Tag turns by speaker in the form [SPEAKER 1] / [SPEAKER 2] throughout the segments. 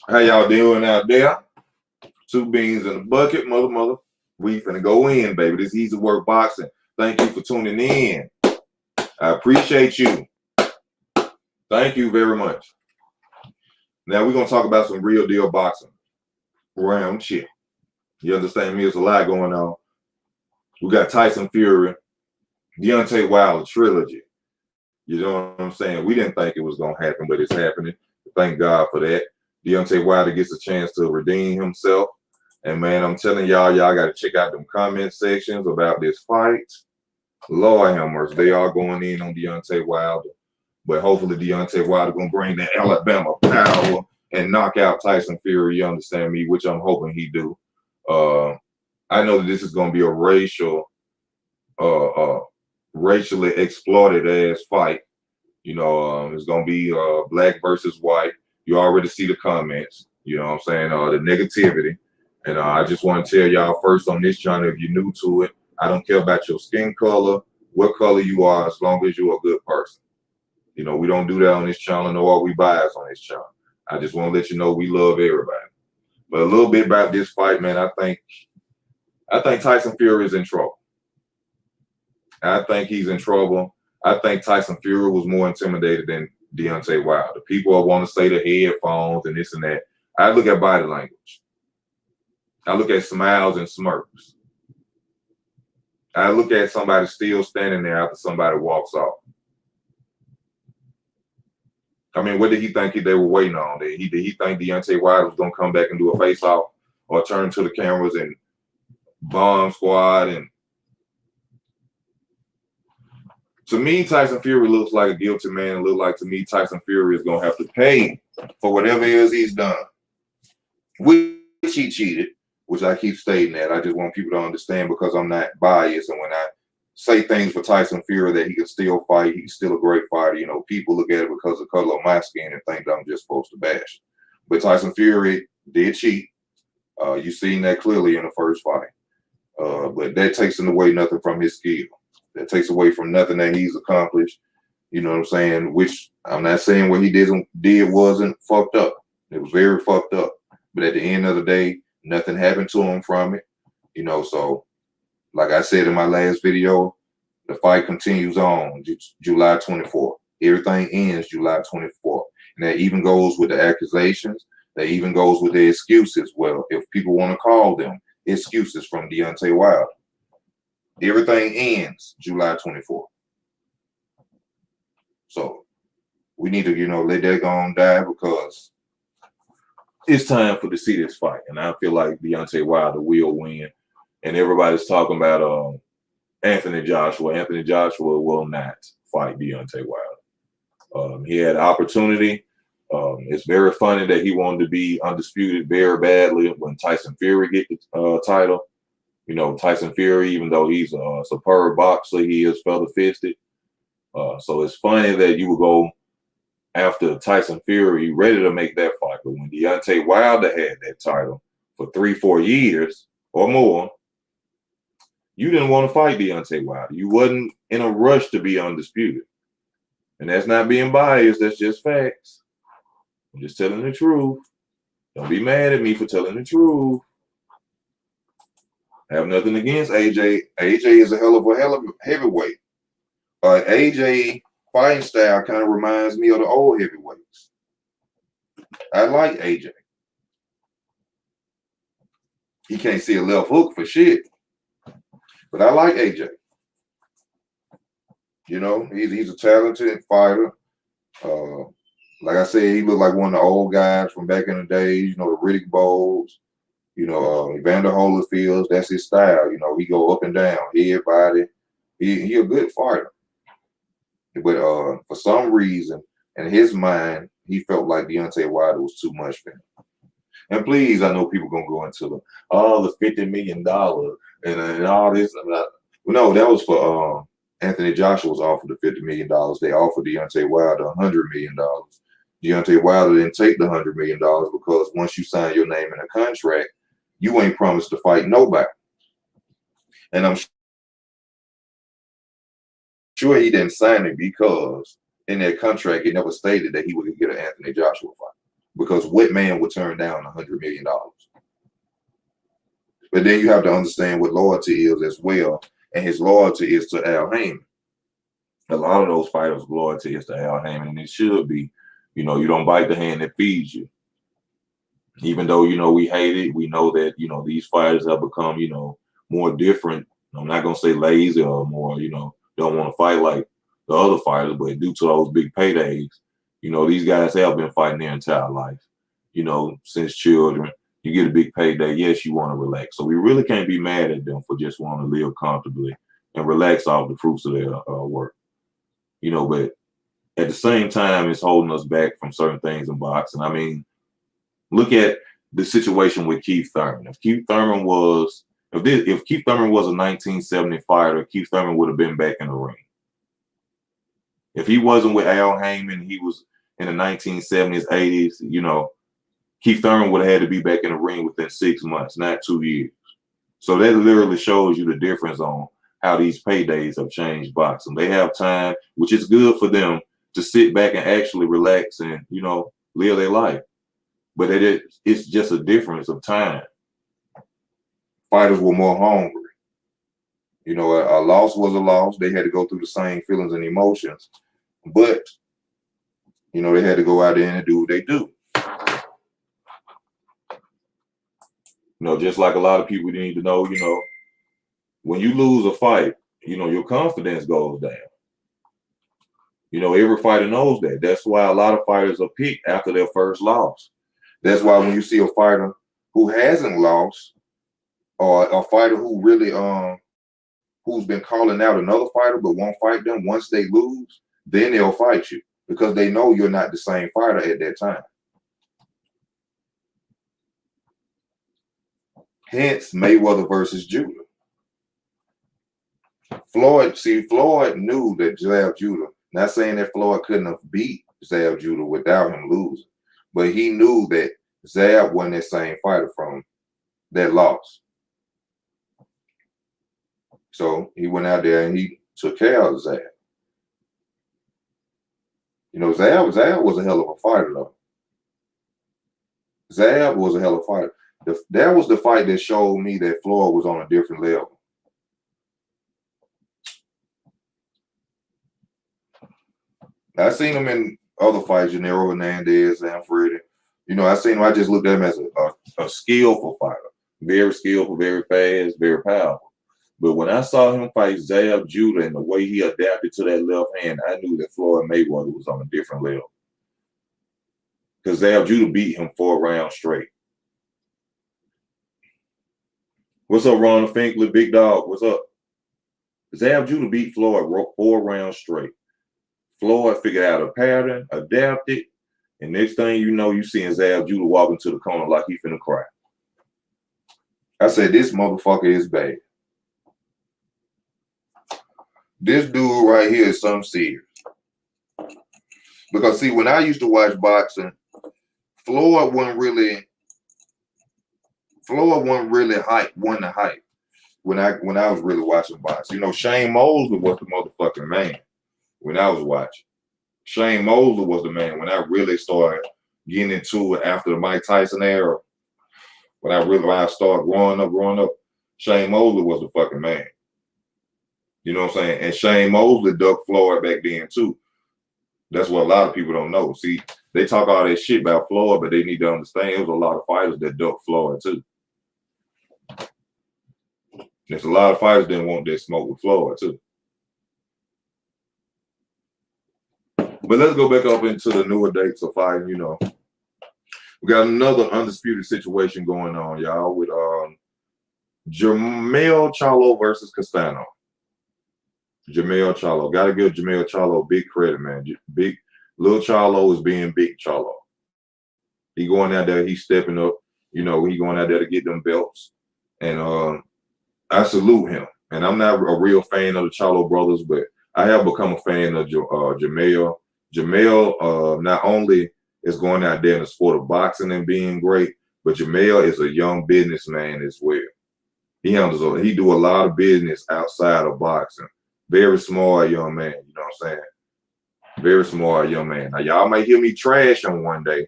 [SPEAKER 1] How y'all doing out there? Two beans in a bucket, mother. We finna go in, baby. This easy work boxing. Thank you for tuning in. I appreciate you. Thank you very much. Now we're gonna talk about some real deal boxing. Round shit. You understand me? There's a lot going on. We got Tyson Fury, Deontay Wilder trilogy. You know what I'm saying? We didn't think it was gonna happen, but it's happening. Thank God for that. Deontay Wilder gets a chance to redeem himself. And man, I'm telling y'all got to check out them comment sections about this fight. Lord have mercy, they are going in on Deontay Wilder. But hopefully Deontay Wilder gonna bring the Alabama power and knock out Tyson Fury, you understand me, which I'm hoping he do. I know that this is gonna be a racially exploited ass fight. You know, it's gonna be black versus white. You already see the comments, you know what I'm saying, the negativity. And I just want to tell y'all first on this channel, if you're new to it, I don't care about your skin color, what color you are, as long as you're a good person. You know, we don't do that on this channel, nor are we biased on this channel. I just want to let you know we love everybody. But a little bit about this fight, man, I think Tyson Fury is in trouble. I think he's in trouble. I think Tyson Fury was more intimidated than Deontay Wilder. People want to say the headphones and this and that. I look at body language. I look at smiles and smirks. I look at somebody still standing there after somebody walks off. I mean, what did he think they were waiting on? Did he think Deontay Wilder was going to come back and do a face-off or turn to the cameras and bomb squad? And to me, Tyson Fury looks like a guilty man. Look like to me, Tyson Fury is going to have to pay for whatever it is he's done. Which he cheated, which I keep stating that. I just want people to understand because I'm not biased. And when I say things for Tyson Fury that he can still fight, he's still a great fighter. You know, people look at it because of the color of my skin and think that I'm just supposed to bash. But Tyson Fury did cheat. You seen that clearly in the first fight. But that takes away nothing from his skill. That takes away from nothing that he's accomplished. You know what I'm saying? Which I'm not saying what he did wasn't fucked up. It was very fucked up. But at the end of the day, nothing happened to him from it. You know, so like I said in my last video, the fight continues on July 24th. Everything ends July 24th. And that even goes with the accusations. That even goes with the excuses. Well, if people want to call them excuses from Deontay Wilder. Everything ends July 24th. So we need to, you know, let that go on die because it's time to see this fight. And I feel like Deontay Wilder will win. And everybody's talking about Anthony Joshua. Anthony Joshua will not fight Deontay Wilder. He had opportunity. It's very funny that he wanted to be undisputed very badly when Tyson Fury get the title. You know, Tyson Fury, even though he's a superb boxer, he is feather-fisted. So it's funny that you would go after Tyson Fury ready to make that fight. But when Deontay Wilder had that title for 3-4 years or more, you didn't want to fight Deontay Wilder. You wasn't in a rush to be undisputed. And that's not being biased. That's just facts. I'm just telling the truth. Don't be mad at me for telling the truth. I have nothing against AJ. AJ is a hell of a heavyweight. AJ fighting style kind of reminds me of the old heavyweights. I like AJ. He can't see a left hook for shit. But I like AJ. You know, he's a talented fighter. Like I said, he looked like one of the old guys from back in the days, you know, the Riddick Bowles. You know, Evander Holyfield, that's his style. You know, he go up and down, head, body. He a good fighter. But for some reason, in his mind, he felt like Deontay Wilder was too much for him. And please, I know people gonna go into the $50 million and all this. No, that was for Anthony Joshua's offered the $50 million. They offered Deontay Wilder $100 million. Deontay Wilder didn't take the $100 million because once you sign your name in a contract, you ain't promised to fight nobody. And I'm sure he didn't sign it because in that contract, it never stated that he would get an Anthony Joshua fight. because what man would turn down $100 million? But then you have to understand what loyalty is as well, and his loyalty is to Al Haymon. A lot of those fighters' loyalty is to Al Haymon, and it should be. You know, you don't bite the hand that feeds you. Even though, you know, we hate it, we know that, you know, these fighters have become, you know, more different. I'm not going to say lazy or more, you know, don't want to fight like the other fighters, but due to those big paydays, you know, these guys have been fighting their entire life, you know, since children. You get a big payday, yes, you want to relax. So we really can't be mad at them for just wanting to live comfortably and relax off the fruits of their work, you know, but at the same time, it's holding us back from certain things in boxing. I mean, look at the situation with Keith Thurman. If Keith Thurman was a 1970 fighter, Keith Thurman would have been back in the ring. If he wasn't with Al Haymon, he was in the 1970s, 80s, you know, Keith Thurman would have had to be back in the ring within 6 months, not 2 years. So that literally shows you the difference on how these paydays have changed boxing. They have time, which is good for them to sit back and actually relax and, you know, live their life. But it's just a difference of time. Fighters were more hungry. You know, a loss was a loss. They had to go through the same feelings and emotions. But, you know, they had to go out there and do what they do. You know, just like a lot of people need to know, you know, when you lose a fight, you know, your confidence goes down. You know, every fighter knows that. That's why a lot of fighters are picked after their first loss. That's why when you see a fighter who hasn't lost, or a fighter who really who's been calling out another fighter but won't fight them, once they lose, then they'll fight you because they know you're not the same fighter at that time. Hence Mayweather versus Judah. Floyd knew that Zab Judah, not saying that Floyd couldn't have beat Zab Judah without him losing, but he knew that Zab wasn't that same fighter from that loss. So he went out there and he took care of Zab. You know, Zab was a hell of a fighter, though. Zab was a hell of a fighter. That was the fight that showed me that Floyd was on a different level. I seen him in other fights, Gennaro Hernandez, and Freddie. You know, I just looked at him as a skillful fighter. Very skillful, very fast, very powerful. But when I saw him fight Zab Judah and the way he adapted to that left hand, I knew that Floyd Mayweather was on a different level. Because Zab Judah beat him 4 rounds straight. What's up, Ronald Finkley? Big dog, what's up? Zab Judah beat Floyd 4 rounds straight. Floyd figured out a pattern, adapted, and next thing you know, you seeing Zab Judah walking to the corner like he finna cry. I said, this motherfucker is bad. This dude right here is something serious. Because see, when I used to watch boxing, Floyd wasn't really hype, won the hype when I was really watching boxing. You know, Shane Mosley was the motherfucking man when I was watching. Shane Mosley was the man when I really started getting into it after the Mike Tyson era. When I started growing up, Shane Mosley was the fucking man. You know what I'm saying? And Shane Mosley ducked Floyd back then too. That's what a lot of people don't know. See, they talk all that shit about Floyd, but they need to understand there was a lot of fighters that ducked Floyd too. There's a lot of fighters that want that smoke with Floyd too. But let's go back up into the newer dates of fighting, you know. We got another undisputed situation going on, y'all, with Jermell Charlo versus Castano. Jermell Charlo. Gotta give Jermell Charlo big credit, man. Little Charlo is being big Charlo. He going out there, he's stepping up, you know, he going out there to get them belts. And I salute him. And I'm not a real fan of the Charlo brothers, but I have become a fan of Jermell. Jermell not only is going out there in the sport of boxing and being great, but Jermell is a young businessman as well. He do a lot of business outside of boxing. Very smart young man, you know what I'm saying? Very smart young man. Now, y'all might hear me trash him one day,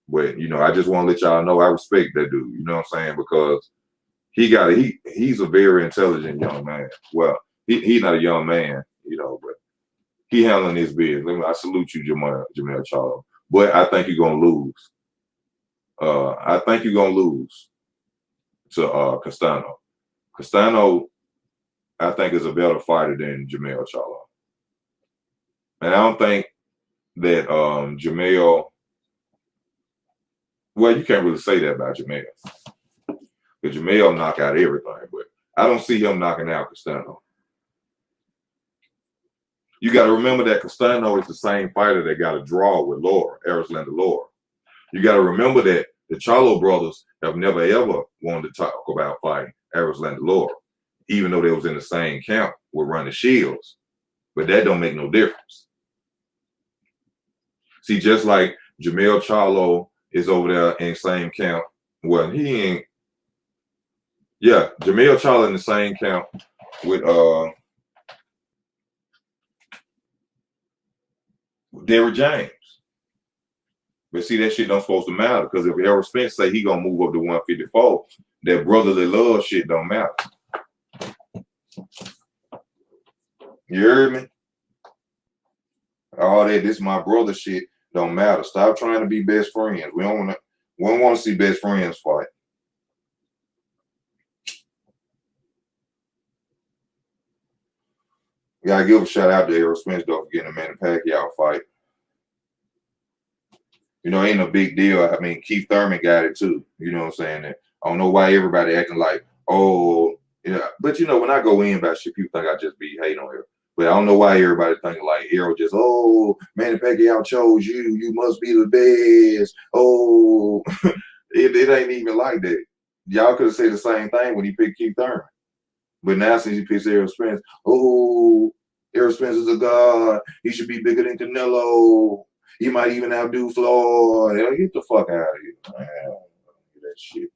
[SPEAKER 1] But you know, I just want to let y'all know I respect that dude. You know what I'm saying? Because he's a very intelligent young man. Well, he's not a young man, you know, but he handling his business. I salute you, Jermell Charlo. But I think you're gonna lose. I think you're gonna lose to Castano. Castano, I think, is a better fighter than Jermell Charlo. And I don't think that Jermell, well, you can't really say that about Jermell. Because Jermell knock out everything, but I don't see him knocking out Castano. You got to remember that Castano is the same fighter that got a draw with Lara, Erislandy Lara. You got to remember that the Charlo brothers have never ever wanted to talk about fighting Erislandy Lara, even though they was in the same camp with Ronnie Shields. But that don't make no difference. See, just like Jermell Charlo is over there in the same camp. Well, he ain't. Yeah, Jermell Charlo in the same camp with Derrick James. But see, that shit don't supposed to matter, because if Errol Spence say he gonna move up to 154, that brotherly love shit don't matter. You heard me? All that, this my brother shit don't matter. Stop trying to be best friends. We don't want to see best friends fight. Gotta give a shout out to Errol Spence though for getting a Manny Pacquiao fight. You know, ain't a big deal. I mean, Keith Thurman got it too. You know what I'm saying? I don't know why everybody acting like, oh, yeah. But you know, when I go in about shit, people think I just be hating on her. But I don't know why everybody thinking like Errol just, oh, Manny Pacquiao chose you. You must be the best. Oh, it ain't even like that. Y'all could have said the same thing when he picked Keith Thurman. But now since he picks Errol Spence, oh, Errol Spence is a god. He should be bigger than Canelo. He might even outdo Floyd. Hell, get the fuck out of here, man. That shit.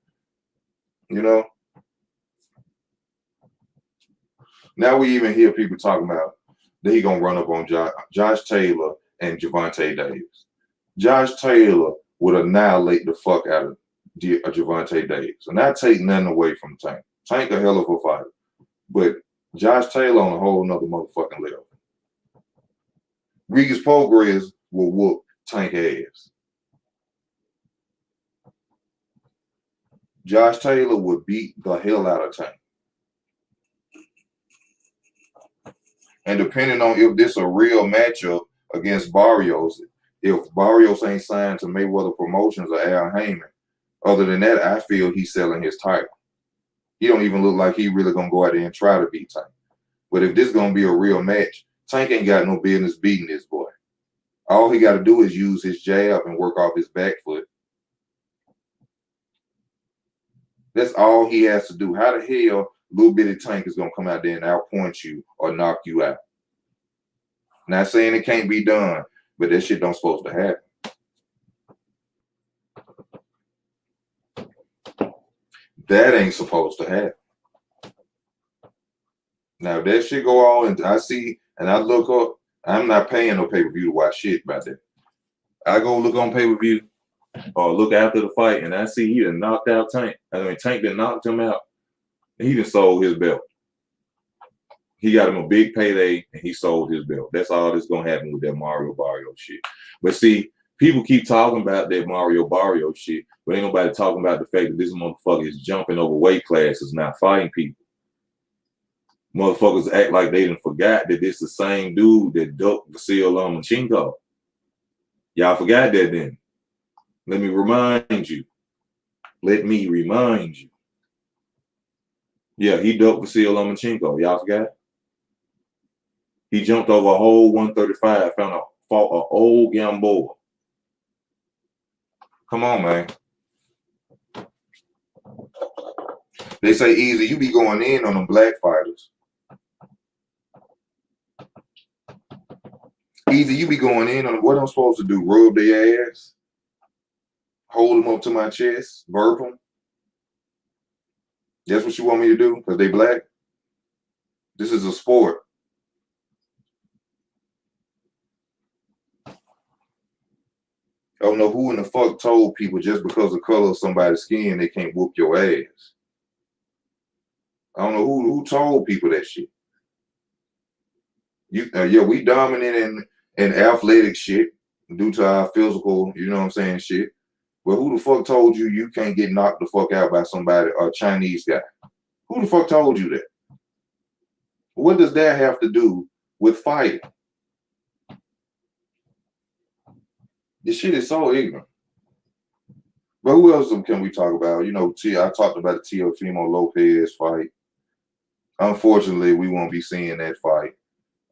[SPEAKER 1] You know? Now we even hear people talking about that he gonna run up on Josh Taylor and Gervonta Davis. Josh Taylor would annihilate the fuck out of Gervonta Davis. And not take nothing away from Tank. Tank a hell of a fighter. But Josh Taylor on a whole nother motherfucking level. Regis Prograis will whoop Tank ass. Josh Taylor would beat the hell out of Tank. And depending on if this a real matchup against Barrios, if Barrios ain't signed to Mayweather Promotions or Al Heyman, other than that, I feel he's selling his title. He don't even look like he really gonna go out there and try to beat Tank. But if this gonna be a real match, Tank ain't got no business beating this boy. All he got to do is use his jab and work off his back foot. That's all he has to do. How the hell little bitty Tank is gonna come out there and outpoint you or knock you out? Not saying it can't be done, but that shit don't supposed to happen. That ain't supposed to happen. Now if that shit go on and I see and I look up, I'm not paying no pay-per-view to watch shit about that. I go look on pay-per-view or look after the fight and I see he done knocked out Tank. I mean, Tank done knocked him out and he done sold his belt. He got him a big payday and he sold his belt. That's all that's going to happen with that Mario Barrios shit. But see, people keep talking about that Mario Barrios shit, but ain't nobody talking about the fact that this motherfucker is jumping over weight classes, not fighting people. Motherfuckers act like they done forgot that this the same dude that ducked Vasyl Lomachenko. Y'all forgot that then. Let me remind you. Let me remind you. Yeah, he ducked Vasyl Lomachenko. Y'all forgot? He jumped over a whole 135, fought an old Gamboa. Come on, man. They say, Easy, you be going in on them black fighters. Easy, you be going in on them. What I'm supposed to do? Rub their ass? Hold them up to my chest? Burp them? That's what you want me to do? Because they black? This is a sport. I don't know who in the fuck told people just because of the color of somebody's skin they can't whoop your ass. I don't know who told people that shit. Yeah, we dominant in athletic shit due to our physical, you know what I'm saying, shit. But who the fuck told you you can't get knocked the fuck out by somebody, a Chinese guy? Who the fuck told you that? What does that have to do with fighting? This shit is so ignorant. But who else can we talk about? You know, I talked about the Teofimo Lopez fight. Unfortunately, we won't be seeing that fight.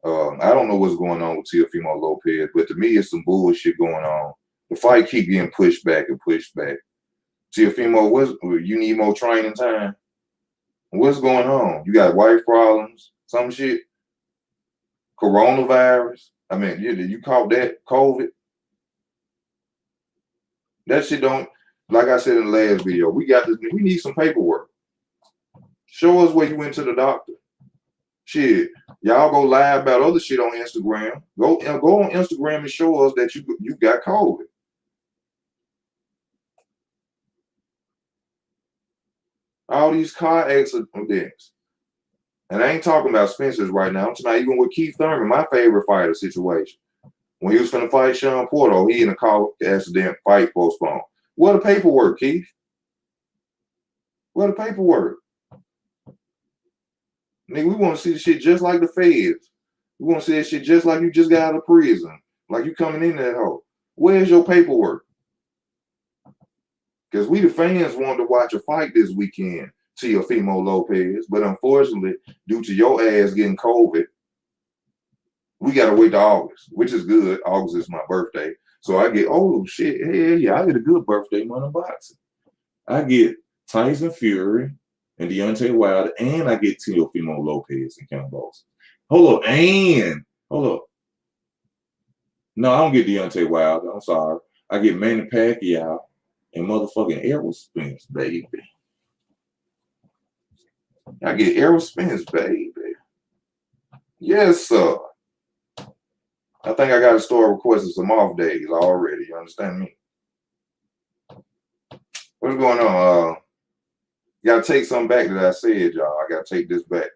[SPEAKER 1] I don't know what's going on with Teofimo Lopez, but to me, it's some bullshit going on. The fight keep getting pushed back and pushed back. Teofimo, you need more training time? What's going on? You got wife problems? Some shit? Coronavirus? I mean, you caught that COVID? That shit don't, like I said in the last video, we need some paperwork. Show us where you went to the doctor. Shit, y'all go lie about other shit on Instagram. Go on Instagram and show us that you got COVID. All these car accidents. And I ain't talking about Spencer's right now. I'm talking about even with Keith Thurman, my favorite fighter situation. When he was finna fight Sean Porto, he in a car accident, fight postponed. What the paperwork, Keith? What the paperwork? Nigga, we want to see the shit just like the feds. We want to see that shit just like you just got out of prison. Like you coming in that hole. Where's your paperwork? Because we the fans wanted to watch a fight this weekend, Teofimo Lopez. But unfortunately, due to your ass getting COVID, we got to wait to August, which is good. August is my birthday. So I get, oh shit, hell yeah, I get a good birthday month in boxing. I get Tyson Fury and Deontay Wilder, and I get Teofimo Lopez and Campos. Hold up. No, I don't get Deontay Wilder. I'm sorry. I get Manny Pacquiao and motherfucking Errol Spence, baby. I get Errol Spence, baby. Yes, sir. I think I got to start requesting some off days already. You understand me? What's going on? You got to take something back that I said, y'all. I got to take this back.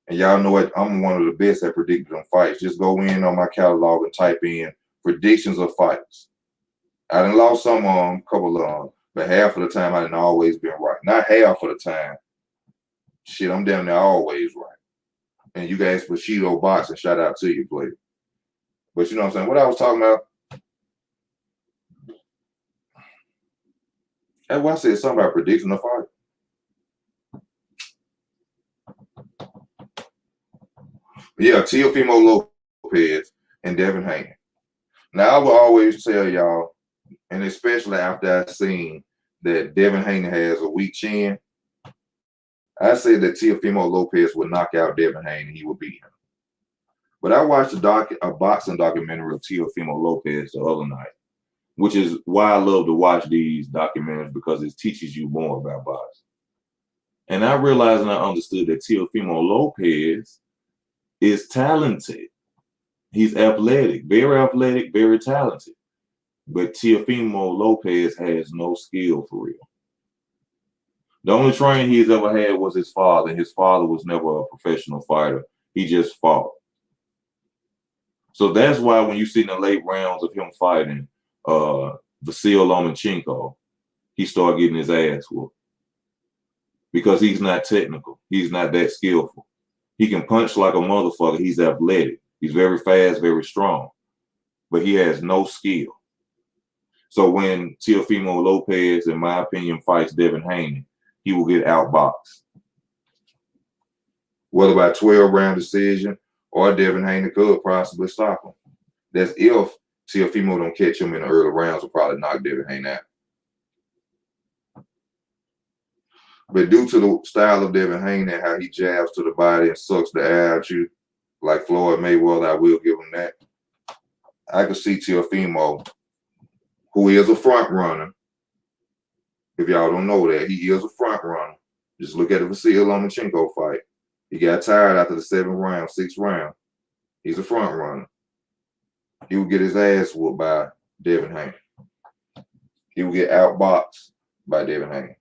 [SPEAKER 1] And y'all know what? I'm one of the best at predicting them fights. Just go in on my catalog and type in predictions of fights. I done lost some couple of them, but half of the time I done always been right. Not half of the time. Shit, I'm down there always right. And you guys Bushido Boxing, shout out to you, player. But you know what I'm saying? What I was talking about, that's why I said something about predicting the fight. Yeah, Teofimo Lopez and Devin Haney. Now, I will always tell y'all, and especially after I seen that Devin Haney has a weak chin, I said that Teofimo Lopez would knock out Devin Haney, he would beat him. But I watched a boxing documentary of Teofimo Lopez the other night, which is why I love to watch these documentaries, because it teaches you more about boxing. And I realized and I understood that Teofimo Lopez is talented. He's athletic, very talented. But Teofimo Lopez has no skill for real. The only training he's ever had was his father, and his father was never a professional fighter. He just fought. So that's why when you see in the late rounds of him fighting Vasyl Lomachenko, he started getting his ass whooped. Because he's not technical. He's not that skillful. He can punch like a motherfucker. He's athletic. He's very fast, very strong. But he has no skill. So when Teofimo Lopez, in my opinion, fights Devin Haney, he will get outboxed. Whether by 12-round decision or Devin Haney could possibly stop him. That's if Teofimo don't catch him in the early rounds, will probably knock Devin Haney out. But due to the style of Devin Haney and how he jabs to the body and sucks the air out you, like Floyd Mayweather, I will give him that. I can see Teofimo, who is a front runner. If y'all don't know that, he is a front runner. Just look at the Vasyl Lomachenko fight. He got tired after the 7th round, 6th round. He's a front runner. He would get his ass whooped by Devin Haney. He will get outboxed by Devin Haney.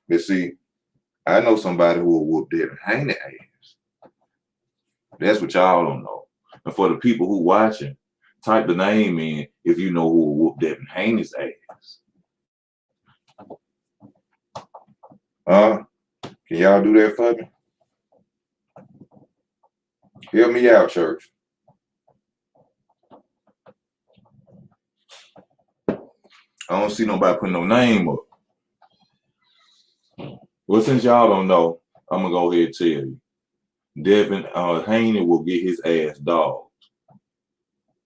[SPEAKER 1] But see, I know somebody who will whoop Devin Haney ass. That's what y'all don't know. And for the people who watching, type the name in if you know who will whoop Devin Haney's ass. Can y'all do that for me? Help me out, church. I don't see nobody putting no name up. Well, since y'all don't know, I'm gonna go ahead and tell you. Devin Haney will get his ass dogged.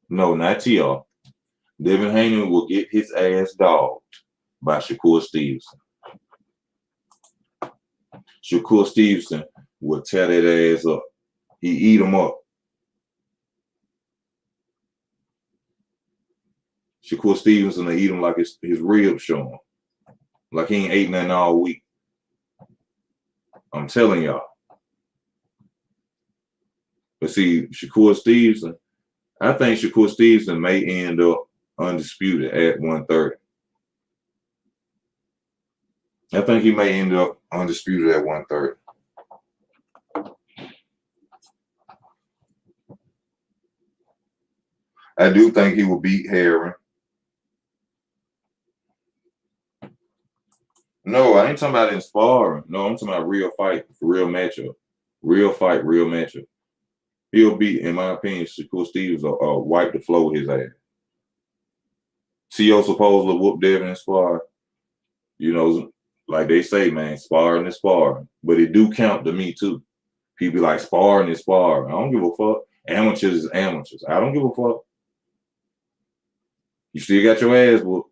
[SPEAKER 1] No, not TR. Devin Haney will get his ass dogged by Shakur Stevenson. Shakur Stevenson will tear that ass up. He eat him up. Shakur Stevenson will eat him like his ribs showing. Like he ain't ate nothing all week. I'm telling y'all. But see, Shakur Stevenson, I think Shakur Stevenson may end up undisputed at 130. I think he may end up undisputed at 130. I do think he will beat Herring. No, I ain't talking about in sparring. No, I'm talking about real fight, real matchup. Real fight, real matchup. He'll beat, in my opinion, Shakur Stevens wipe the floor with his ass. T.O. supposedly whoop Devin in spar. You know, like they say, man, sparring is sparring. But it do count to me, too. People like sparring is sparring. I don't give a fuck. Amateurs is amateurs. I don't give a fuck. You still got your ass whooped.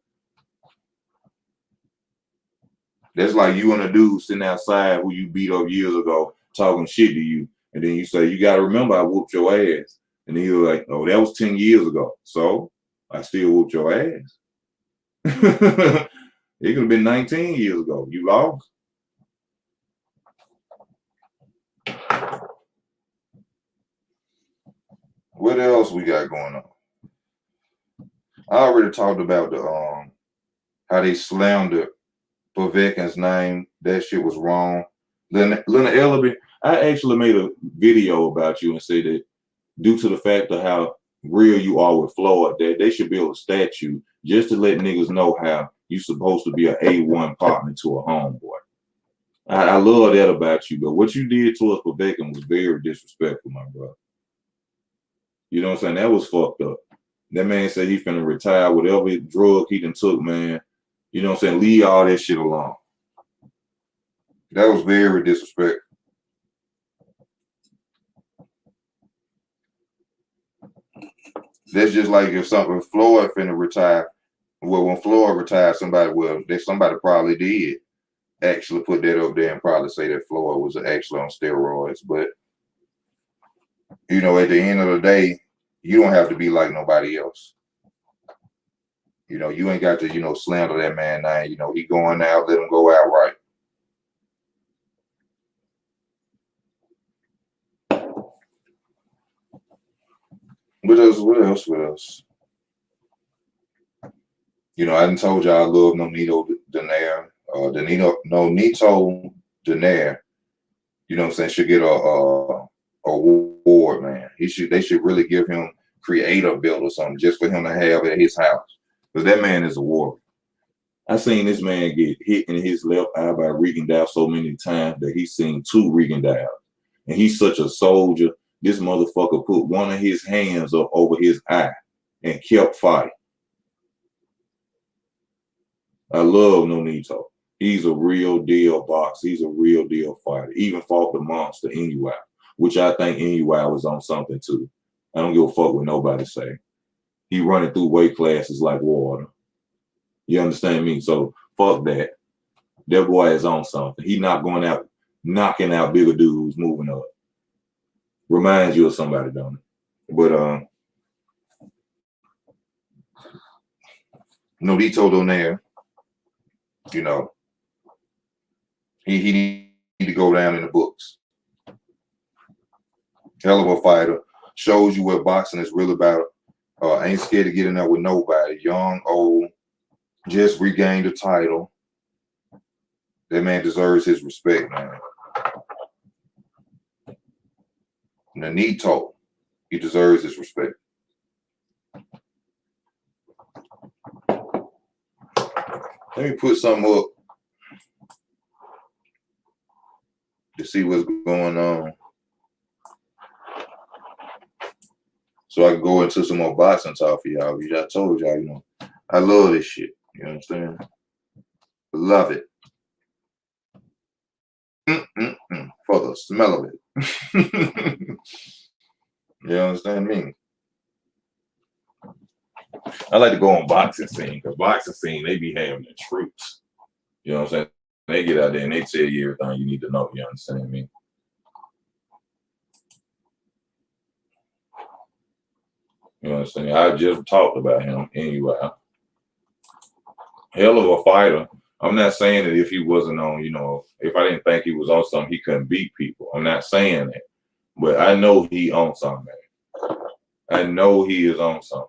[SPEAKER 1] That's like you and a dude sitting outside who you beat up years ago talking shit to you. And then you say, you got to remember I whooped your ass. And then you're like, oh, that was 10 years ago. So I still whooped your ass. It could have been 19 years ago. You lost. What else we got going on? I already talked about the how they slandered Povetkin's name. That shit was wrong. Leonard Ellerbe, I actually made a video about you and said that due to the fact of how real you are with Floyd, that they should build a statue just to let niggas know how you supposed to be an A1 partner to a homeboy. I love that about you, but what you did to us Povetkin was very disrespectful, my brother. You know what I'm saying? That was fucked up. That man said he finna retire, whatever drug he done took, man. You know what I'm saying? Leave all that shit alone. That was very disrespectful. That's just like if Floyd finna retire. Well, when Floyd retired, somebody probably did actually put that up there and probably say that Floyd was actually on steroids. But you know, at the end of the day, you don't have to be like nobody else. You know, you ain't got to, you know, slander that man now. You know, he going out, let him go out right. What else? You know, I done told y'all I love Nonito Donaire. Nonito Donaire, you know what I'm saying, should get a award, man. They should really give him creator build or something just for him to have at his house. Because that man is a warrior. I seen this man get hit in his left eye by Regendow so many times that he's seen 2 Regendows. And he's such a soldier. This motherfucker put one of his hands up over his eye and kept fighting. I love Nonito. He's a real deal boxer. He's a real deal fighter. Even fought the monster Inoue, which I think Inoue was on something too. I don't give a fuck what nobody say. He running through weight classes like water. You understand me? So fuck that. That boy is on something. He not going out knocking out bigger dudes moving up. Reminds you of somebody, don't it? But Nonito Donaire, you know, he need to go down in the books. Hell of a fighter. Shows you what boxing is really about. Ain't scared to get in there with nobody. Young, old, just regained the title. That man deserves his respect, man. Nanito, he deserves his respect. Let me put something up to see what's going on, so I can go into some more boxing talk for y'all. I told y'all, you know, I love this shit. You understand? Love it. For the smell of it. You understand me? I like to go on boxing scene, because boxing scene, they be having the troops. You know what I'm saying? They get out there and they tell you everything you need to know. You understand me? You understand? I just talked about him anyway. Hell of a fighter. I'm not saying that if he wasn't on, you know, if I didn't think he was on something, he couldn't beat people. I'm not saying that. But I know he on something. I know he is on something.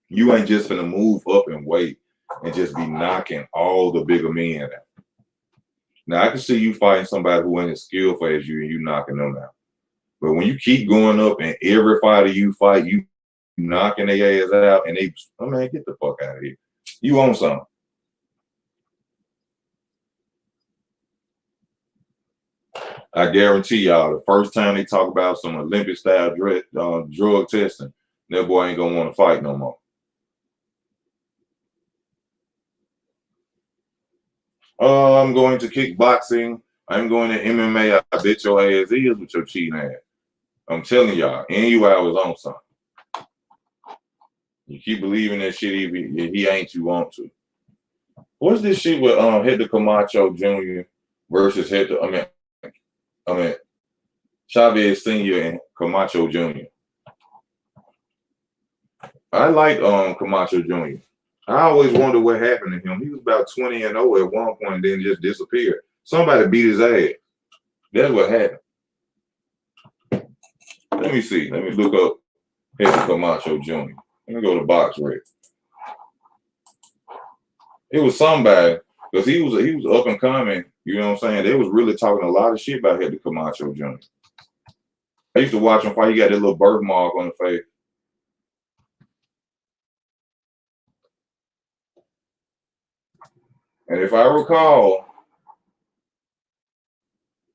[SPEAKER 1] You ain't just gonna move up and weight and just be knocking all the bigger men out. Now I can see you fighting somebody who ain't as skillful as you and you knocking them out. But when you keep going up and every fighter you fight, you knocking their ass out, and they, oh man, get the fuck out of here. You own something. I guarantee y'all, the first time they talk about some Olympic style drug testing, that boy ain't gonna want to fight no more. I'm going to kickboxing. I'm going to MMA. I bet your ass is with your cheating ass. I'm telling y'all, NUI was on something. You keep believing that shit, if he ain't, you want to. What's this shit with Hector Camacho Jr. versus Hector? I mean Chavez Sr. and Camacho Jr. I like Camacho Jr. I always wonder what happened to him. He was about 20-0 at one point and then just disappeared. Somebody beat his ass. That's what happened. Let me see. Let me look up Hector Camacho Jr. Let me go to BoxRec. It was somebody, because he was up and coming. You know what I'm saying? They was really talking a lot of shit about Hector Camacho Jr. I used to watch him fight. He got that little birthmark on the face. And if I recall,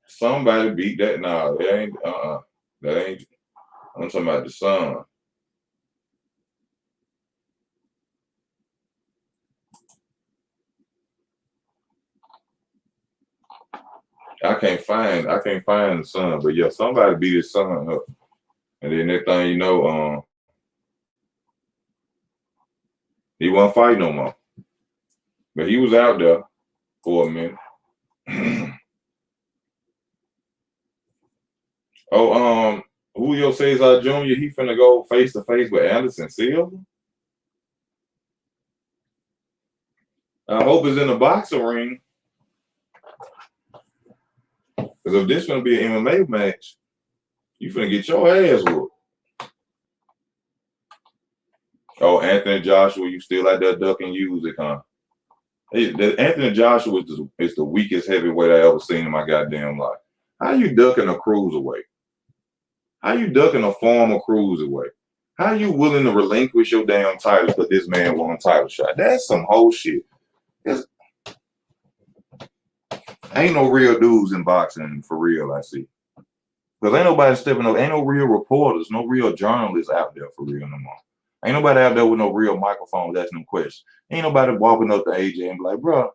[SPEAKER 1] somebody beat that. Nah, that ain't. That ain't. I'm talking about the son. I can't find the son, but yeah, somebody beat his son up, and then that thing, you know, he wasn't fight no more, but he was out there for a minute. Oh, Julio Cesar Jr. He finna go face to face with Anderson Silva. I hope it's in the boxing ring, because if this gonna be an MMA match, you finna get your ass whooped. Oh, Anthony Joshua, you still like that ducking music, huh? Anthony Joshua is the weakest heavyweight I ever seen in my goddamn life. How you ducking a cruiserweight? How you ducking a former cruiserweight? How you willing to relinquish your damn title because this man won a title shot? That's some whole shit. Ain't no real dudes in boxing for real, I see. Because ain't nobody stepping up. Ain't no real reporters, no real journalists out there for real no more. Ain't nobody out there with no real microphones asking them questions. Ain't nobody walking up to AJ and be like, bro,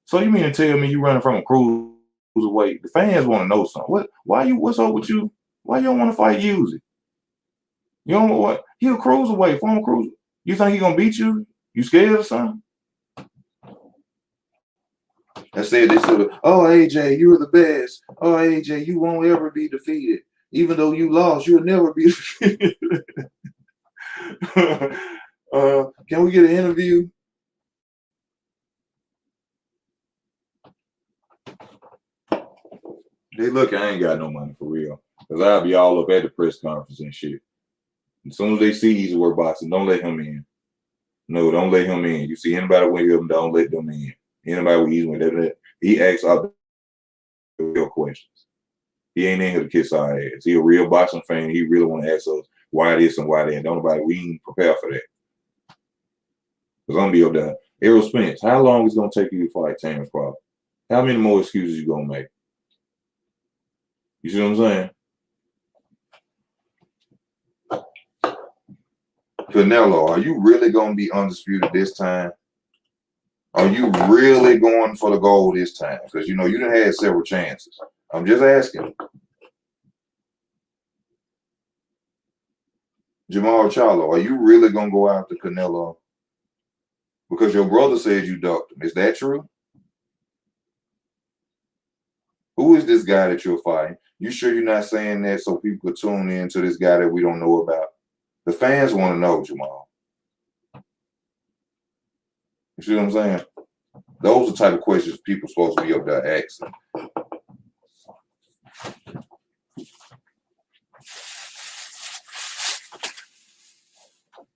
[SPEAKER 1] so you mean to tell me you running from a cruiserweight? The fans want to know something. What's up with you? Why you don't want to fight Uzi? You don't know what? He a cruiserweight, former cruiser. You think he gonna beat you? You scared or something? I said this to the, oh AJ, you're the best. Oh AJ, you won't ever be defeated. Even though you lost, you'll never be defeated. Can we get an interview? Hey, look, I ain't got no money for real. Because I'll be all up at the press conference and shit. As soon as they see he's work boxing, don't let him in. No, don't let him in. You see anybody with him, don't let them in. Anybody with he's with he asks all the real questions. He ain't in here to kiss our ass. He a real boxing fan. He really want to ask us why this and why that. Don't nobody, we ain't prepare for that. Because I'm gonna be up there. Errol Spence, how long is it gonna take you to fight Terrence Crawford? How many more excuses you gonna make? You see what I'm saying? Canelo, are you really gonna be undisputed this time? Are you really going for the gold this time? Because you know you done had several chances. I'm just asking. Jamal Charlo, are you really gonna go after Canelo? Because your brother said you ducked him. Is that true? Who is this guy that you're fighting? You sure you're not saying that so people could tune in to this guy that we don't know about? The fans want to know, Jamal. You see what I'm saying? Those are the type of questions people supposed to be up there asking.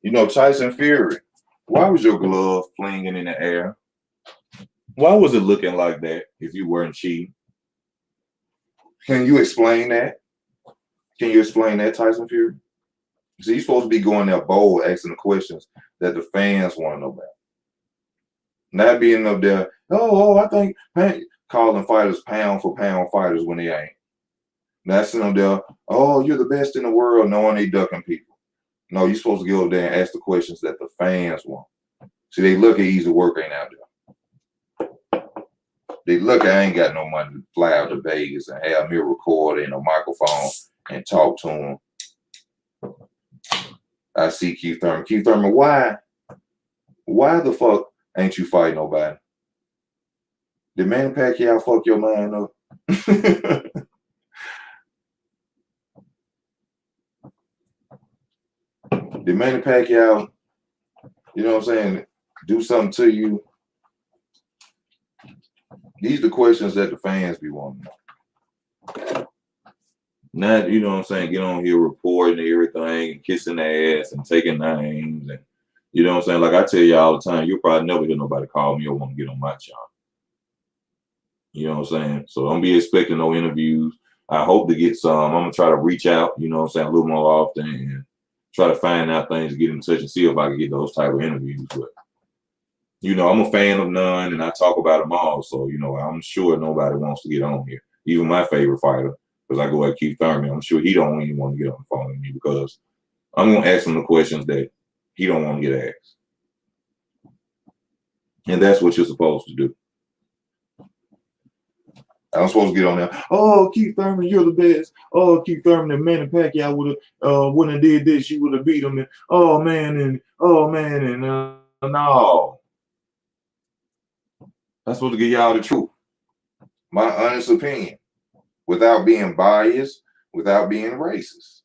[SPEAKER 1] You know, Tyson Fury, why was your glove flinging in the air? Why was it looking like that if you weren't cheating? Can you explain that? Can you explain that, Tyson Fury? See, you're supposed to be going there bold, asking the questions that the fans want to know about. Not being up there, I think, calling fighters pound for pound fighters when they ain't. Not sitting up there, you're the best in the world, knowing they ducking people. No, you're supposed to go up there and ask the questions that the fans want. See, they look at easy work ain't out there. They look, I ain't got no money to fly out to Vegas and have me a recorder and a microphone and talk to them. I see Keith Thurman. Keith Thurman, why the fuck ain't you fighting nobody? Did Manny Pacquiao fuck your mind up? Did Manny Pacquiao, you know what I'm saying, do something to you? These are the questions that the fans be wanting to know. Not, you know what I'm saying, get on here reporting everything and kissing their ass and taking names. And you know what I'm saying? Like I tell you all the time, you'll probably never hear nobody call me or want to get on my channel. You know what I'm saying? So don't be expecting no interviews. I hope to get some. I'm going to try to reach out, you know what I'm saying, a little more often and try to find out things, get in touch and see if I can get those type of interviews. But, you know, I'm a fan of none and I talk about them all. So, you know, I'm sure nobody wants to get on here. Even my favorite fighter, because I go at Keith Thurman, I'm sure he don't even want to get on the phone with me because I'm going to ask him the questions that he don't want to get asked. And that's what you're supposed to do. I'm supposed to get on there. Oh, Keith Thurman, you're the best. Oh, Keith Thurman and Manny Pacquiao wouldn't have did this. You would have beat him. And no. I'm supposed to give y'all the truth. My honest opinion, without being biased, without being racist.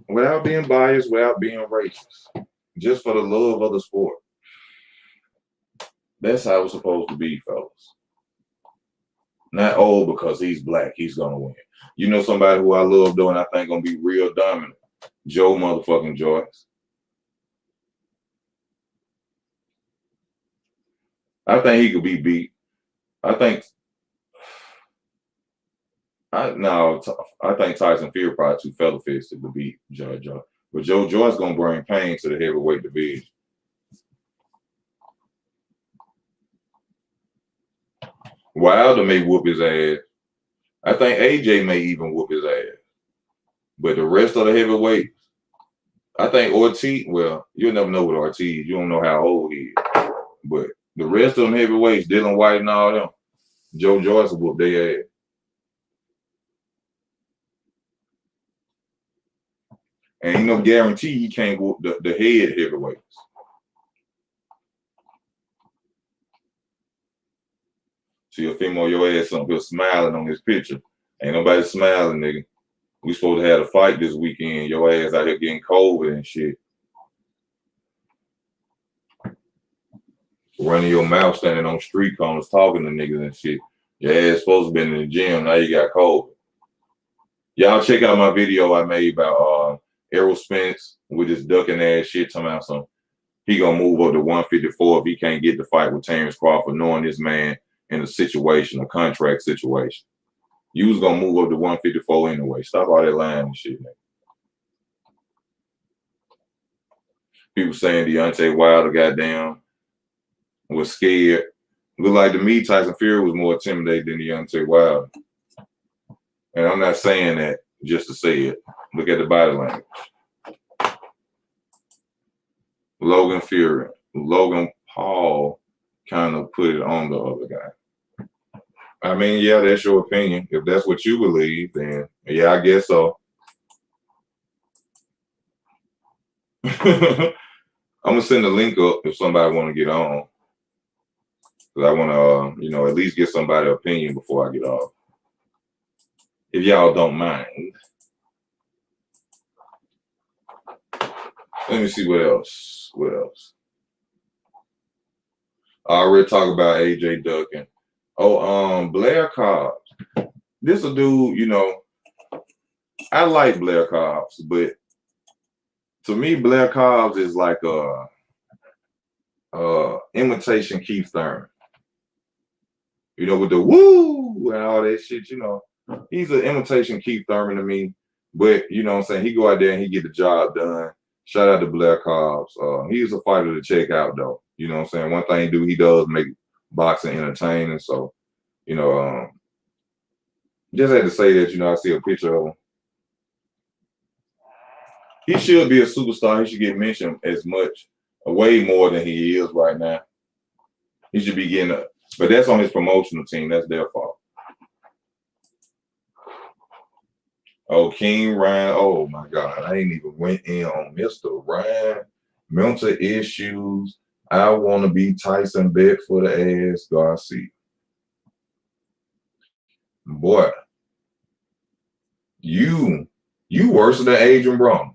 [SPEAKER 1] Without being biased, without being racist. Just for the love of the sport. That's how it's supposed to be, fellas. Not because he's black, he's gonna win. You know somebody who I love though, and I think gonna be real dominant. Joe motherfucking Joyce. I think he could be beat. I think Tyson Fury probably too feather-fisted to beat Joe Joyce. But Joe Joyce gonna bring pain to the heavyweight division. Wilder may whoop his ass. I think AJ may even whoop his ass. But the rest of the heavyweights, I think Ortiz, well, you'll never know with Ortiz. You don't know how old he is. But the rest of them heavyweights, Dylan White and all them, Joe Joyce will whoop their ass. And you know, guarantee he can't whoop the head heavyweights. See a female your ass up here smiling on this picture. Ain't nobody smiling, nigga. We supposed to have a fight this weekend. Your ass out here getting COVID and shit. running your mouth, standing on street corners, talking to niggas and shit. Your ass supposed to be in the gym. Now you got COVID. Y'all check out my video I made about Errol Spence with his ducking ass shit. Talking about some, he gonna move up to 154 if he can't get the fight with Terrence Crawford, knowing this man in a situation, a contract situation. You was gonna move up to 154 anyway. Stop all that lying and shit, man. People saying Deontay Wilder goddamn was scared. Look like to me Tyson Fury was more intimidated than Deontay Wilder. And I'm not saying that just to say it. Look at the body language. Logan Paul kind of put it on the other guy. I mean, yeah, that's your opinion. If that's what you believe, then yeah, I guess so. I'm gonna send the link up if somebody want to get on. Cause I want to, at least get somebody's opinion before I get off. If y'all don't mind. Let me see what else. What else? I already talked about AJ Ducking. Oh, Blair Cobbs. This a dude, I like Blair Cobbs, but to me, Blair Cobbs is like a imitation Keith Thurman. With the woo and all that shit, he's an imitation Keith Thurman to me. But you know what I'm saying, he go out there and he get the job done. Shout out to Blair Cobbs. He's a fighter to check out though. You know what I'm saying? One thing he does make boxing entertaining. So, just had to say that, I see a picture of him. He should be a superstar. He should get mentioned as much, way more than he is right now. He should be getting but that's on his promotional team. That's their fault. Oh, King Ryan. Oh my God. I ain't even went in on Mr. Ryan. Mental issues. I want to be Tyson Bet for the ass Garcia. Boy, you worse than Adrian Broner.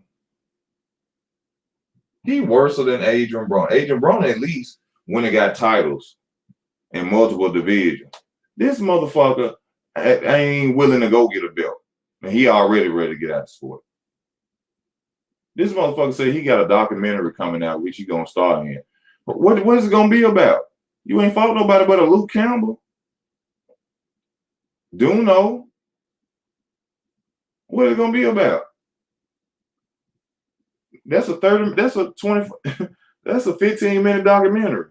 [SPEAKER 1] He worse than Adrian Broner. Adrian Broner at least when he got titles in multiple divisions. This motherfucker ain't willing to go get a belt. And he already ready to get out of the sport. This motherfucker said he got a documentary coming out, which he gonna star in. But what is it gonna be about? You ain't fought nobody but a Luke Campbell. Duno. What is it gonna be about? That's a 15-minute documentary.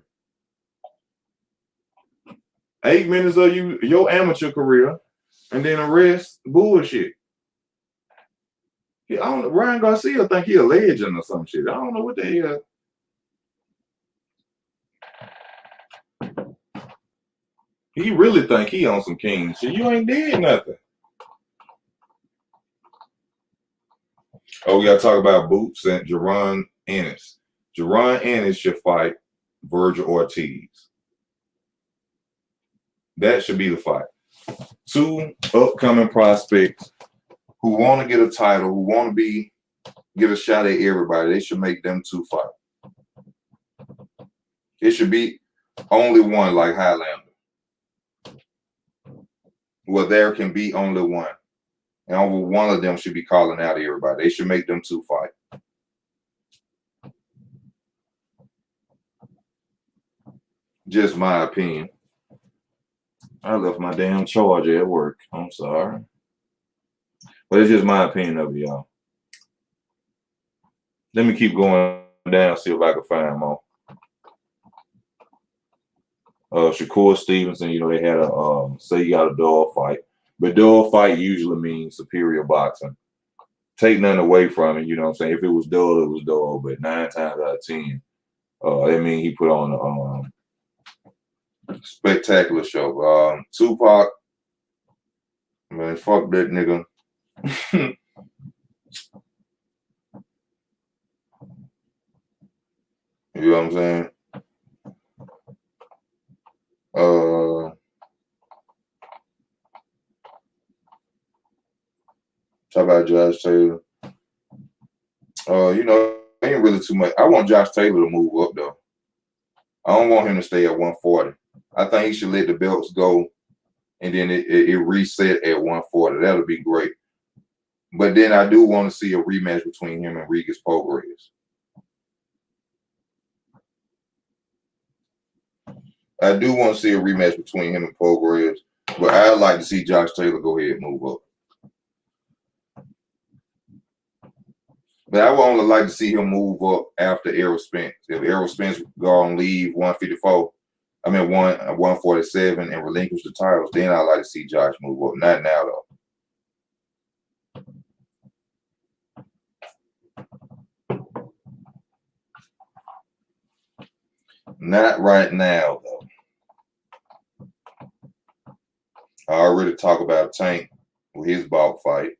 [SPEAKER 1] 8 minutes of your amateur career, and then the rest bullshit. Ryan Garcia think he a legend or some shit. I don't know what the hell. He really think he on some king shit. You ain't did nothing. Oh, we gotta talk about Boots and Jaron Ennis. Jaron Ennis should fight Virgil Ortiz. That should be the fight. Two upcoming prospects who want to get a title, who want to get a shot at everybody. They should make them two fight. It should be only one like Highlander. Well, there can be only one. And only one of them should be calling out everybody. They should make them two fight. Just my opinion. I left my damn charger at work. I'm sorry. But it's just my opinion of it, y'all. Let me keep going down, see if I can find more. Shakur Stevenson, they had say you got a dog fight. But dog fight usually means superior boxing. Take nothing away from it, you know what I'm saying? If it was dull, it was dull. But 9 times out of 10, that means he put on a spectacular show. Tupac, man, fuck that nigga. You know what I'm saying? Talk about Josh Taylor. Ain't really too much. I want Josh Taylor to move up though. I don't want him to stay at 140. I think he should let the belts go, and then it reset at 140. That'll be great. But then I do want to see a rematch between him and Regis Prograis. I do want to see a rematch between him and Prograis, but I'd like to see Josh Taylor go ahead and move up. But I would only like to see him move up after Errol Spence. If Errol Spence go and leave 147 and relinquish the titles, then I'd like to see Josh move up. Not now, though. Not right now, though. I already talked about Tank with his bout fight.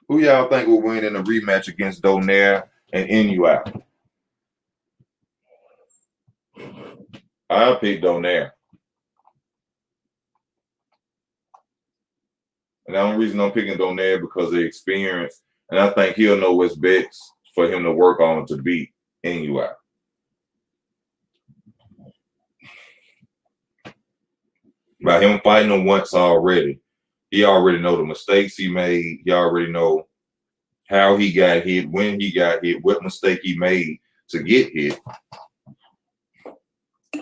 [SPEAKER 1] Who y'all think will win in a rematch against Donaire and Inoue? I'll pick Donaire. And the only reason I'm picking Donaire because of experience, and I think he'll know what's best for him to work on to beat Inoue. By him fighting him once already, he already know the mistakes he made. He already know how he got hit, when he got hit, what mistake he made to get hit.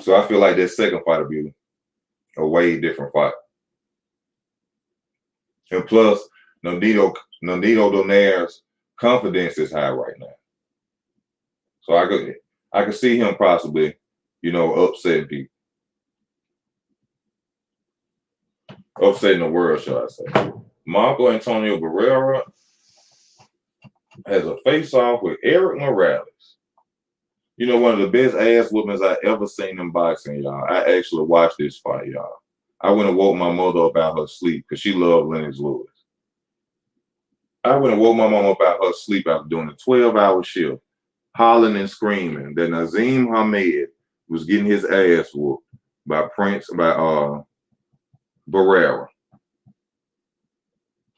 [SPEAKER 1] So I feel like that second fight will be a way different fight. And plus, Nonito Donaire's confidence is high right now. So I could see him possibly, upsetting people. Upsetting the world, shall I say. Marco Antonio Barrera has a face-off with Eric Morales. One of the best ass whoopings I ever seen in boxing, y'all. I actually watched this fight, y'all. I went and woke my mother up out her sleep because she loved Lennox Lewis. I went and woke my mom up out her sleep after doing a 12-hour shift, hollering and screaming that Nazim Hamed was getting his ass whooped by Barrera.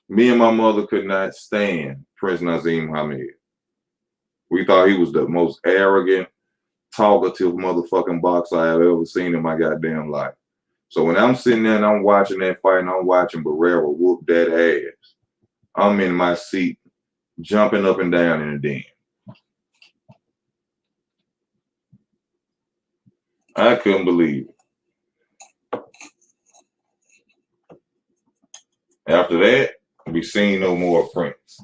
[SPEAKER 1] Me and my mother could not stand Prince Nazim Hamed. We thought he was the most arrogant, talkative motherfucking boxer I have ever seen in my goddamn life. So when I'm sitting there and I'm watching that fight and I'm watching Barrera whoop that ass, I'm in my seat, jumping up and down in the den. I couldn't believe it. After that, we seen no more Prince.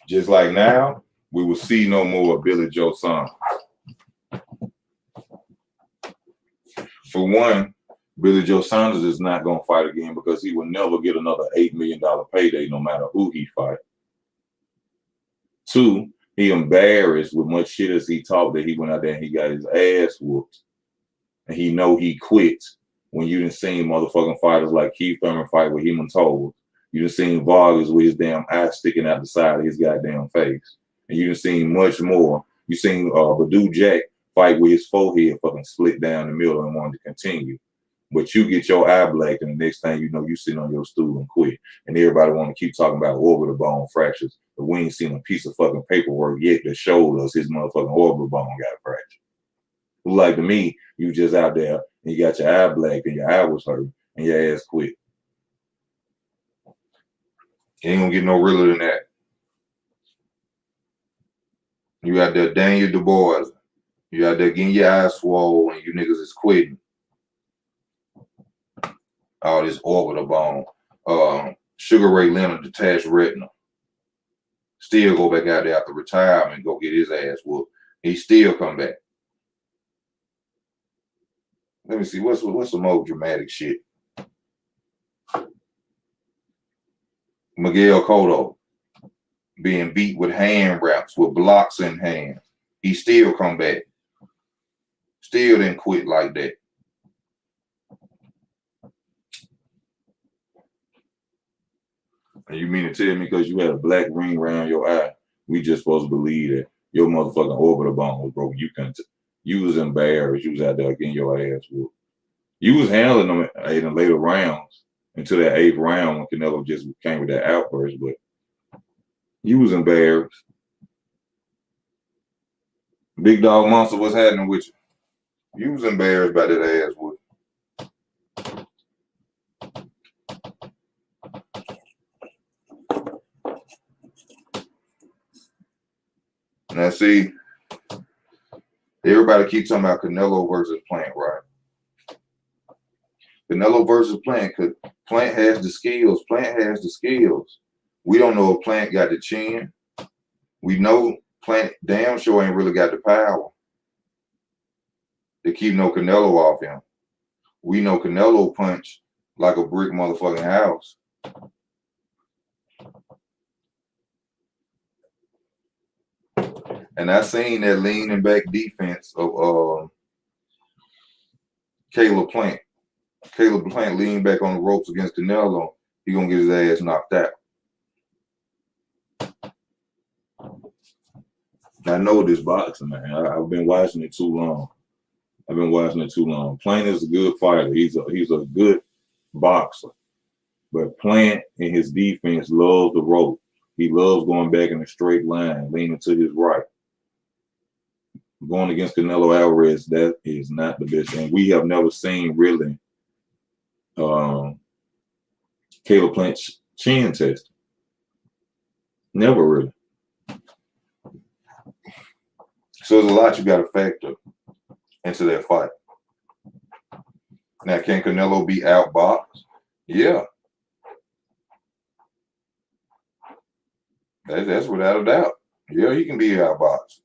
[SPEAKER 1] Just like now, we will see no more of Billy Joe Saunders. For one, Billy Joe Saunders is not going to fight again because he will never get another $8 million payday no matter who he fight. Two, he embarrassed with much shit as he talked that he went out there and he got his ass whooped. And he know he quit when you done seen motherfucking fighters like Keith Thurman fight with him and Toll. You done seen Vargas with his damn eye sticking out the side of his goddamn face. And you done seen much more. You seen Badou Jack fight with his forehead fucking split down the middle and wanted to continue. But you get your eye black and the next thing you know, you sitting on your stool and quit. And everybody want to keep talking about orbital bone fractures. But we ain't seen a piece of fucking paperwork yet that showed us his motherfucking orbital bone got fractured. Like to me, you just out there and you got your eye black and your eye was hurt and your ass quit. You ain't gonna get no realer than that. You got there Daniel Dubois. You got there getting your eyes swole and you niggas is quitting. All this orbital bone. Sugar Ray Leonard detached retina. Still go back out there after retirement and go get his ass whooped. He still come back. Let me see, what's some more dramatic shit? Miguel Cotto being beat with hand wraps, with blocks in hand. He still come back. Still didn't quit like that. And you mean to tell me because you had a black ring around your eye, we just supposed to believe that your motherfucking orbital bone was broken? You was embarrassed. You was out there getting your ass whooped. You was handling them in the later rounds until that 8th round when Canelo just came with that outburst. But You was embarrassed. Big Dog Monster, what's happening with you? You was embarrassed by that ass whoop. Now see, everybody keep talking about Canelo versus Plant, right? Canelo versus Plant, because Plant has the skills. Plant has the skills. We don't know if Plant got the chin. We know Plant damn sure ain't really got the power to keep no Canelo off him. We know Canelo punch like a brick motherfucking house. And I seen that leaning back defense of Caleb Plant. Caleb Plant leaned back on the ropes against Canelo. He gonna get his ass knocked out. I know this boxing, man. I've been watching it too long. Plant is a good fighter. He's a good boxer. But Plant in his defense loves the rope. He loves going back in a straight line, leaning to his right. Going against Canelo Alvarez, that is not the best. And we have never seen really Caleb Plant's chin test. Never really. So there's a lot you got to factor into that fight. Now, can Canelo be outboxed? Yeah. That's without a doubt. Yeah, he can be outboxed.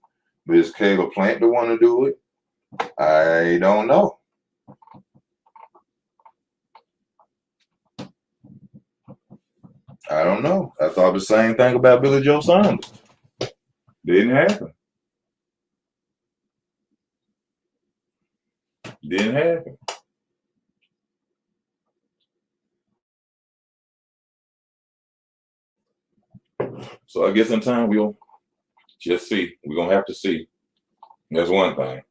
[SPEAKER 1] But is Caleb Plant the one to do it? I don't know. I don't know. I thought the same thing about Billy Joe Saunders. Didn't happen. Didn't happen. So I guess in time we'll just see. We're gonna have to see. That's one thing.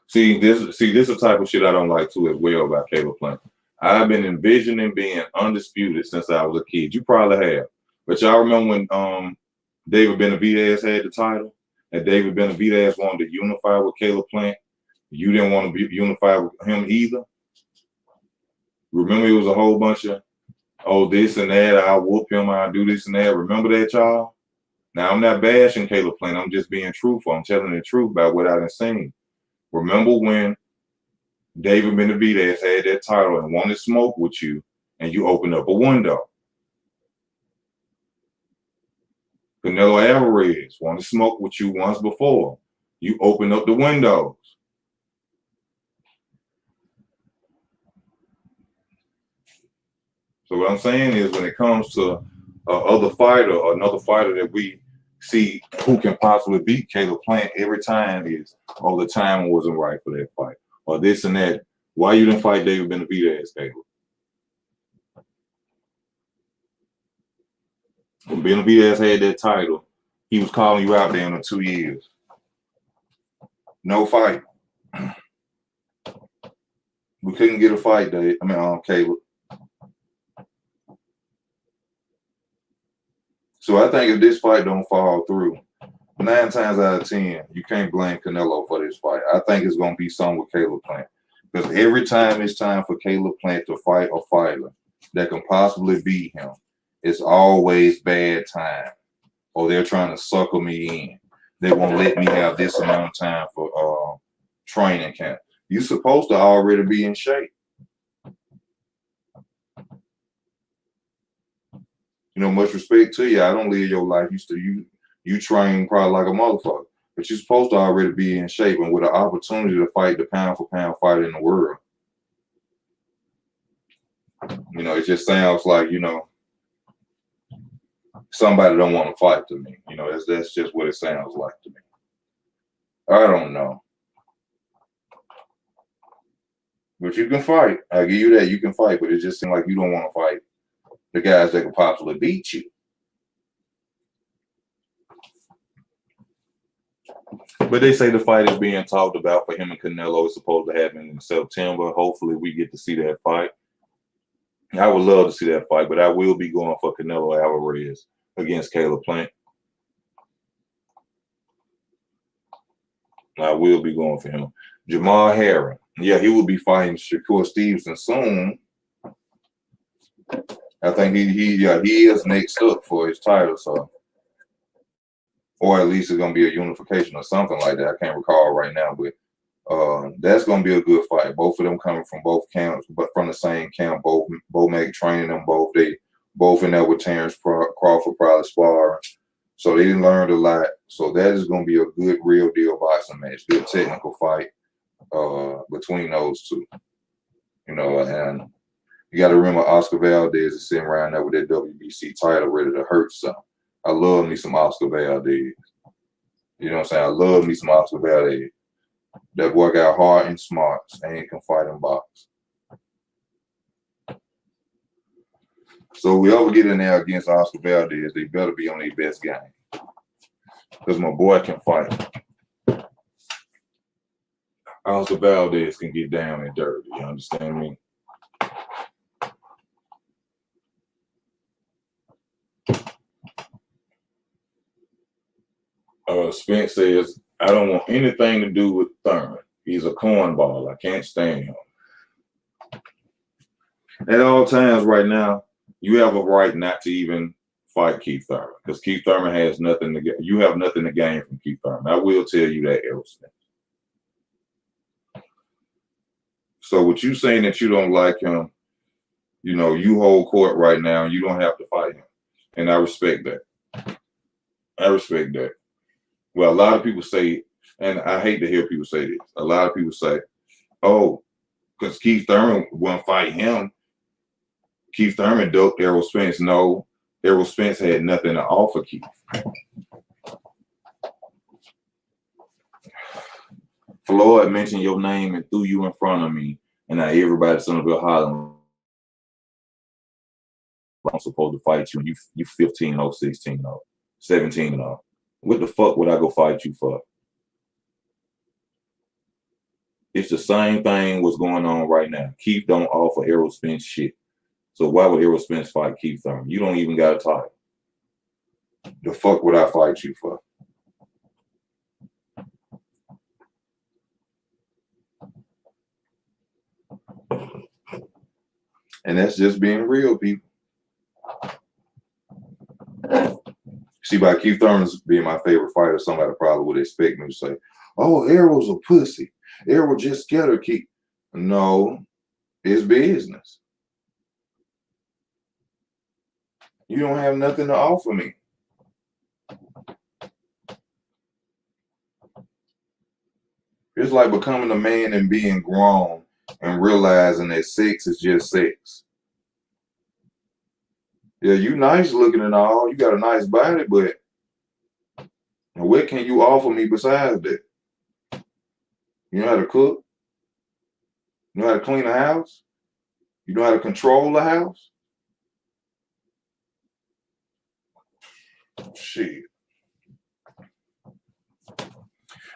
[SPEAKER 1] See, this is the type of shit I don't like too as well about Caleb Plant. I've been envisioning being undisputed since I was a kid. You probably have. But y'all remember when David Benavidez had the title and David Benavidez wanted to unify with Caleb Plant? You didn't want to be unified with him either. Remember it was a whole bunch of, oh, this and that, I'll whoop him, I'll do this and that. Remember that, y'all? Now, I'm not bashing Caleb Plant. I'm just being truthful. I'm telling the truth about what I've seen. Remember when David Benavidez had that title and wanted smoke with you, and you opened up a window? Canelo Alvarez wanted smoke with you once before. You opened up the windows. So what I'm saying is when it comes to other fighter or another fighter that we see who can possibly beat Caleb Plant, every time is, oh, the timing wasn't right for that fight, or this and that. Why you didn't fight David Benavidez, Caleb? When Benavidez had that title, he was calling you out there in the 2 years. No fight. We couldn't get a fight, Dave. Caleb. So I think if this fight don't fall through, 9 times out of 10, you can't blame Canelo for this fight. I think it's going to be something with Caleb Plant. Because every time it's time for Caleb Plant to fight a fighter that can possibly beat him, it's always bad time. Or they're trying to sucker me in. They won't let me have this amount of time for training camp. You're supposed to already be in shape. You know, much respect to you. I don't live your life. You train probably like a motherfucker. But you're supposed to already be in shape and with an opportunity to fight the pound for pound fighter in the world. You know, it just sounds like, you know, somebody don't want to fight to me. You know, that's just what it sounds like to me. I don't know. But you can fight. I give you that. You can fight, but it just seems like you don't want to fight the guys that could possibly beat you. But they say the fight is being talked about for him and Canelo. It's supposed to happen in September. Hopefully we get to see that fight. I would love to see that fight, but I will be going for Canelo Alvarez against Caleb Plant. I will be going for him. Jamal Herring. Yeah, he will be fighting Shakur Stevenson soon. I think he is next up for his title, so, or at least it's gonna be a unification or something like that. I can't recall right now, but that's gonna be a good fight. Both of them coming from both camps, but from the same camp. Both make training them both. They both in there with Terrence Crawford probably sparring. So they learned a lot. So that is gonna be a good real deal boxing match. Good technical fight between those two. You know, and you got to remember Oscar Valdez is sitting around there with that WBC title ready to hurt some. I love me some Oscar Valdez. You know what I'm saying? I love me some Oscar Valdez. That boy got hard and smart and he can fight and box. So we ever get in there against Oscar Valdez, they better be on their best game. Because my boy can fight. Oscar Valdez can get down and dirty. You understand me? Spence says, I don't want anything to do with Thurman. He's a cornball. I can't stand him. At all times right now, you have a right not to even fight Keith Thurman because Keith Thurman has nothing to get. You have nothing to gain from Keith Thurman. I will tell you that, Errol Spence. So with you saying that you don't like him, you know, you hold court right now and you don't have to fight him. And I respect that. I respect that. Well, a lot of people say, and I hate to hear people say this, a lot of people say, oh, because Keith Thurman wouldn't fight him. Keith Thurman doped Errol Spence. No, Errol Spence had nothing to offer Keith. Floyd mentioned your name and threw you in front of me, and now everybody's on the bill hollering. I'm supposed to fight you, and you 15-0, 16-0, 17-0. What the fuck would I go fight you for? It's the same thing what's going on right now. Keith don't offer Errol Spence shit. So why would Errol Spence fight Keith Thurman? You don't even got a title. The fuck would I fight you for? And that's just being real, people. See, by Keith Thurman being my favorite fighter, somebody probably would expect me to say, oh, Errol's a pussy. Errol just scared of Keith. No, it's business. You don't have nothing to offer me. It's like becoming a man and being grown and realizing that sex is just sex. Yeah, you nice looking and all. You got a nice body, but what can you offer me besides that? You know how to cook? You know how to clean a house? You know how to control the house? Shit.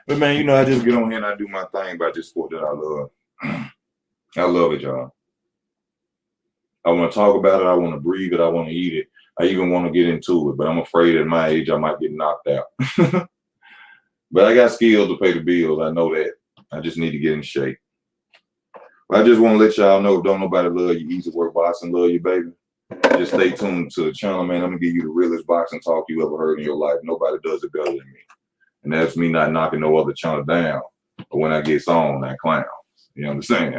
[SPEAKER 1] But man, you know, I just get on here and I do my thing about this sport that I love. I love it, y'all. I want to talk about it. I want to breathe it. I want to eat it. I even want to get into it, but I'm afraid at my age I might get knocked out. But I got skills to pay the bills. I know that. I just need to get in shape. But I just want to let y'all know, if don't nobody love you, Easy Work Boxing love you, baby. Just stay tuned to the channel, man. I'm going to give you the realest boxing talk you ever heard in your life. Nobody does it better than me. And that's me not knocking no other channel down. But when I get on, I clown. You understand?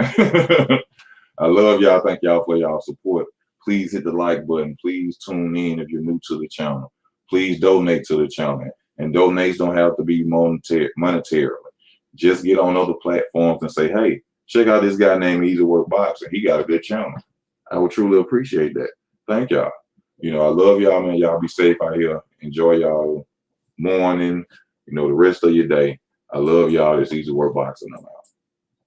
[SPEAKER 1] I love y'all. Thank y'all for y'all support. Please hit the like button. Please tune in if you're new to the channel. Please donate to the channel. And donations don't have to be monetarily. Just get on other platforms and say, hey, check out this guy named Easy Work Boxing. He got a good channel. I would truly appreciate that. Thank y'all. You know, I love y'all, man. Y'all be safe out here. Enjoy y'all morning, you know, the rest of your day. I love y'all. This Easy Work Boxing. I'm out.